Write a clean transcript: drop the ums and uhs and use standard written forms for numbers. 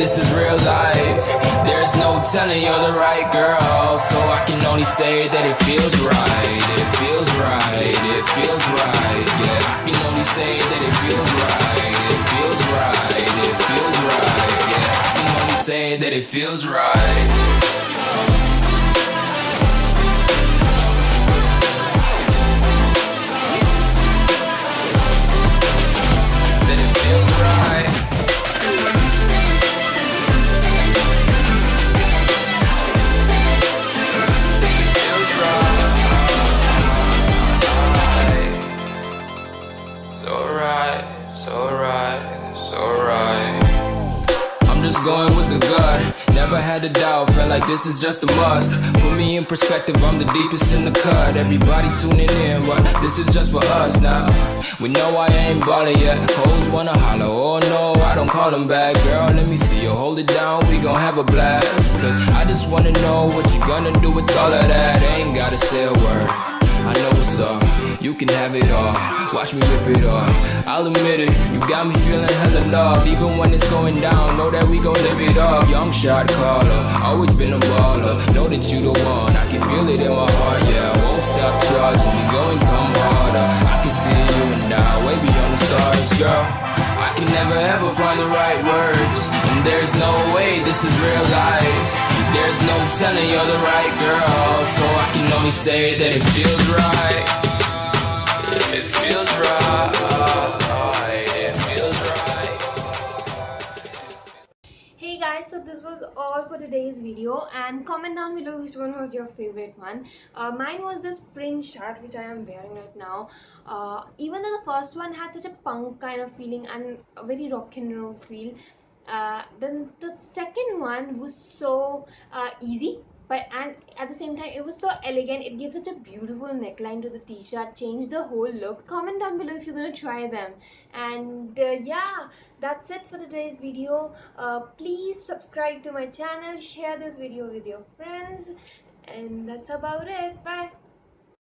this is real life. There's no telling you're the right girl, so I can only say that it feels right. It feels right, it feels right. Yeah, I can only say that it feels right. It feels right, it feels right. Yeah, I can only say that it feels right. Going with the gut, never had a doubt, felt like this is just a must. Put me in perspective, I'm the deepest in the cut. Everybody tuning in, but this is just for us now. We know I ain't ballin' yet, hoes wanna holler, oh no, I don't call them back. Girl, let me see you hold it down, we gon' have a blast. Cause I just wanna know what you gonna do with all of that. Ain't gotta say a word, I know what's up, you can have it all. Watch me rip it off, I'll admit it, you got me feeling hella loved. Even when it's going down, know that we gon' live it up. Young shot caller, always been a baller. Know that you the one, I can feel it in my heart. Yeah, I won't stop charging, we go and come harder. I can see you and I, way beyond the stars, girl. I can never ever find the right words, and there's no way this is real life. There's no telling you're the right girl, so I can only say that it feels right. It feels right, it feels right. Hey guys, so this was all for today's video, and comment down below which one was your favorite one. Mine was this Fringe shirt which I am wearing right now. Even though the first one had such a punk kind of feeling and a very rock and roll feel, then the second one was so easy, but and at the same time it was so elegant. It gives such a beautiful neckline to the t-shirt, changed the whole look. Comment down below if you're gonna try them. And yeah, that's it for today's video. Please subscribe to my channel, share this video with your friends, and that's about it. Bye.